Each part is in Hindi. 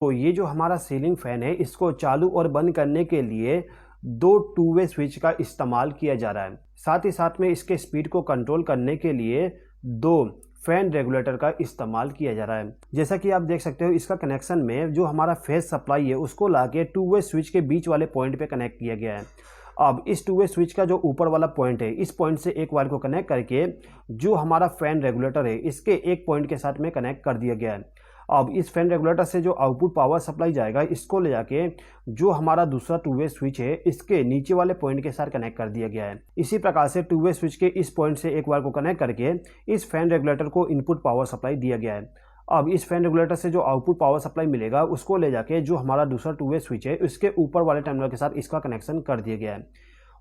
तो ये जो हमारा सीलिंग फैन है इसको चालू और बंद करने के लिए दो टू वे स्विच का इस्तेमाल किया जा रहा है। साथ ही साथ में इसके स्पीड को कंट्रोल करने के लिए दो फैन रेगुलेटर का इस्तेमाल किया जा रहा है। जैसा कि आप देख सकते हो इसका कनेक्शन में जो हमारा फेस सप्लाई है उसको लाके टू वे स्विच के बीच वाले पॉइंट पे कनेक्ट किया गया है। अब इस टू वे स्विच का जो ऊपर वाला पॉइंट है इस पॉइंट से एक वायर को कनेक्ट करके जो हमारा फैन रेगुलेटर है इसके एक पॉइंट के साथ में कनेक्ट कर दिया गया है। अब इस फैन रेगुलेटर से जो आउटपुट पावर सप्लाई जाएगा इसको ले जाके जो हमारा दूसरा टू वे स्विच है इसके नीचे वाले पॉइंट के साथ कनेक्ट कर दिया गया है। इसी प्रकार से टू वे स्विच के इस पॉइंट से एक वायर को कनेक्ट करके इस फैन रेगुलेटर को इनपुट पावर सप्लाई दिया गया है। अब इस फैन रेगुलेटर से जो आउटपुट पावर सप्लाई मिलेगा उसको ले जाके जो हमारा दूसरा टू वे स्विच है उसके ऊपर वाले टर्मिनल के साथ इसका कनेक्शन कर दिया गया है।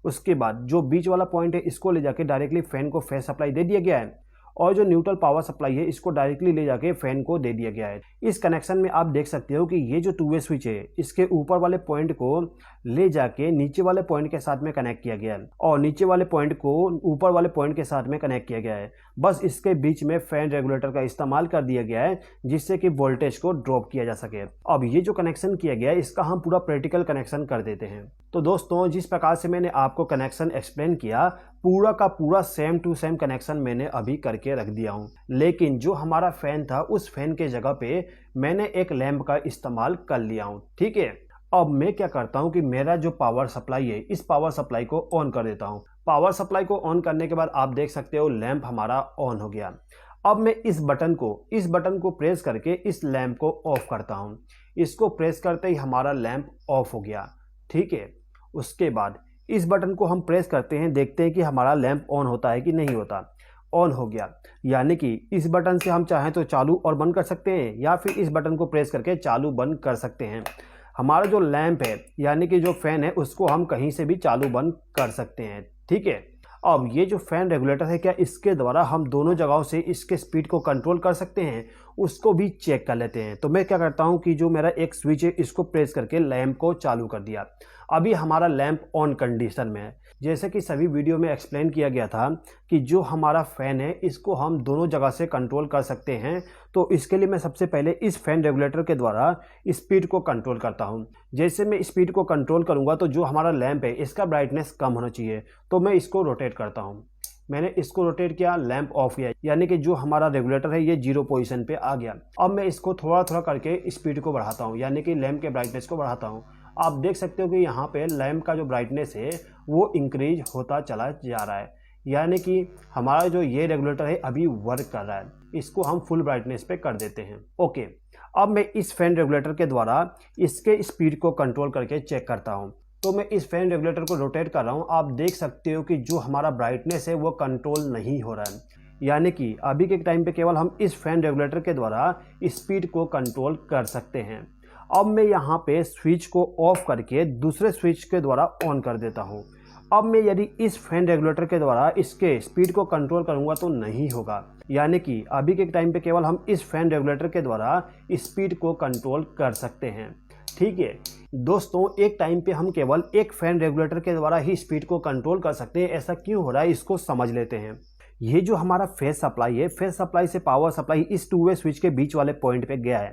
उसके बाद जो बीच वाला पॉइंट है इसको ले जाके डायरेक्टली फैन को फेस सप्लाई दे दिया गया है और जो न्यूट्रल पावर सप्लाई है इसको डायरेक्टली ले जाके फैन को दे दिया गया है। इस कनेक्शन में आप देख सकते हो कि ये जो टू वे स्विच है इसके ऊपर वाले पॉइंट को ले जाके नीचे वाले पॉइंट के साथ में कनेक्ट किया गया है और नीचे वाले पॉइंट को ऊपर वाले पॉइंट के साथ में कनेक्ट किया गया है। बस इसके बीच में फैन रेगुलेटर का इस्तेमाल कर दिया गया है जिससे कि वोल्टेज को ड्रॉप किया जा सके। अब ये जो कनेक्शन किया गया है इसका हम पूरा प्रैक्टिकल कनेक्शन कर देते हैं। तो दोस्तों जिस प्रकार से मैंने आपको कनेक्शन एक्सप्लेन किया पूरा का पूरा सेम टू सेम कनेक्शन मैंने अभी करके रख दिया हूँ, लेकिन जो हमारा फैन था उस फैन के जगह पे मैंने एक लैंप का इस्तेमाल कर लिया हूँ। ठीक है, अब मैं क्या करता हूँ कि मेरा जो पावर सप्लाई है इस पावर सप्लाई को ऑन कर देता हूँ। पावर सप्लाई को ऑन करने के बाद आप देख सकते हो लैंप हमारा ऑन हो गया। अब मैं इस बटन को प्रेस करके इस लैंप को ऑफ करता हूँ। इसको प्रेस करते ही हमारा लैंप ऑफ हो गया। ठीक है, उसके बाद इस बटन को हम प्रेस करते हैं, देखते हैं कि हमारा लैंप ऑन होता है कि नहीं होता। ऑन हो गया, यानी कि इस बटन से हम चाहें तो चालू और बंद कर सकते हैं या फिर इस बटन को प्रेस करके चालू बंद कर सकते हैं। हमारा जो लैंप है यानी कि जो फैन है उसको हम कहीं से भी चालू बंद कर सकते हैं। ठीक है, अब ये जो फैन रेगुलेटर है क्या इसके द्वारा हम दोनों जगहों से इसके स्पीड को कंट्रोल कर सकते हैं, उसको भी चेक कर लेते हैं। तो मैं क्या करता हूं कि जो मेरा एक स्विच है इसको प्रेस करके लैंप को चालू कर दिया। अभी हमारा लैंप ऑन कंडीशन में है। जैसे कि सभी वीडियो में एक्सप्लेन किया गया था कि जो हमारा फ़ैन है इसको हम दोनों जगह से कंट्रोल कर सकते हैं। तो इसके लिए मैं सबसे पहले इस फैन रेगुलेटर के द्वारा स्पीड को कंट्रोल करता हूं। जैसे मैं स्पीड को कंट्रोल करूंगा तो जो हमारा लैंप है इसका ब्राइटनेस कम होना चाहिए, तो मैं इसको रोटेट करता हूं। मैंने इसको रोटेट किया, लैंप ऑफ किया, यानी कि जो हमारा रेगुलेटर है ये 0 पोजीशन पे आ गया। अब मैं इसको थोड़ा थोड़ा करके स्पीड को बढ़ाता हूँ, यानी कि लैंप के ब्राइटनेस को बढ़ाता हूँ। आप देख सकते हो कि यहाँ पे लैंप का जो ब्राइटनेस है वो इंक्रीज होता चला जा रहा है, यानी कि हमारा जो ये रेगुलेटर है अभी वर्क कर रहा है। इसको हम फुल ब्राइटनेस पे कर देते हैं। ओके, अब मैं इस फैन रेगुलेटर के द्वारा इसके स्पीड को कंट्रोल करके चेक करता हूँ। तो मैं इस फैन रेगुलेटर को रोटेट कर रहा हूँ। आप देख सकते हो कि जो हमारा ब्राइटनेस है वो कंट्रोल नहीं हो रहा है, यानी कि अभी के टाइम पे केवल हम इस फैन रेगुलेटर के द्वारा स्पीड को कंट्रोल कर सकते हैं। अब मैं यहाँ पे स्विच को ऑफ करके दूसरे स्विच के द्वारा ऑन कर देता हूँ। अब मैं यदि इस फैन रेगुलेटर के द्वारा इसके स्पीड को कंट्रोल करूँगा तो नहीं होगा, यानी कि अभी के टाइम पे केवल हम इस फैन रेगुलेटर के द्वारा स्पीड को कंट्रोल कर सकते हैं। ठीक है दोस्तों, एक टाइम पे हम केवल एक फैन रेगुलेटर के द्वारा ही स्पीड को कंट्रोल कर सकते हैं। ऐसा क्यों हो रहा है इसको समझ लेते हैं। ये जो हमारा फेस सप्लाई है, फेस सप्लाई से पावर सप्लाई इस टू वे स्विच के बीच वाले पॉइंट पे गया है।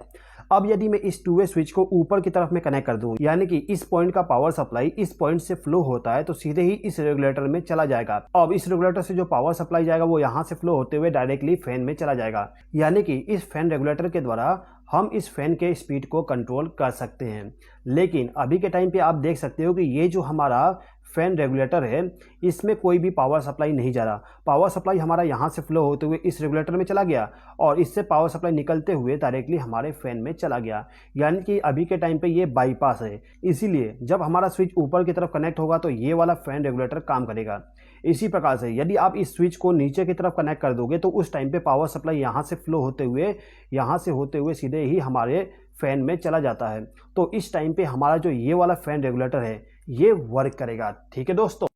अब यदि मैं इस टू वे स्विच को ऊपर की तरफ में कनेक्ट कर दूं, यानी कि इस पॉइंट का पावर सप्लाई इस पॉइंट से फ्लो होता है तो सीधे ही इस रेगुलेटर में चला जाएगा। अब इस रेगुलेटर से जो पावर सप्लाई जाएगा वो यहाँ से फ्लो होते हुए डायरेक्टली फैन में चला जाएगा, यानी कि इस फैन रेगुलेटर के द्वारा हम इस फैन के स्पीड को कंट्रोल कर सकते हैं। लेकिन अभी के टाइम पे आप देख सकते हो कि ये जो हमारा फैन रेगुलेटर है इसमें कोई भी पावर सप्लाई नहीं जा रहा। पावर सप्लाई हमारा यहाँ से फ्लो होते हुए इस रेगुलेटर में चला गया और इससे पावर सप्लाई निकलते हुए डायरेक्टली हमारे फैन में चला गया, यानी कि अभी के टाइम पे ये बाईपास है। इसीलिए जब हमारा स्विच ऊपर की तरफ कनेक्ट होगा तो ये वाला फैन रेगुलेटर काम करेगा। इसी प्रकार से यदि आप इस स्विच को नीचे की तरफ कनेक्ट कर दोगे तो उस टाइम पे पावर सप्लाई यहाँ से फ्लो होते हुए सीधे ही हमारे फैन में चला जाता है। तो इस टाइम पे हमारा जो ये वाला फैन रेगुलेटर है ये वर्क करेगा। ठीक है दोस्तों।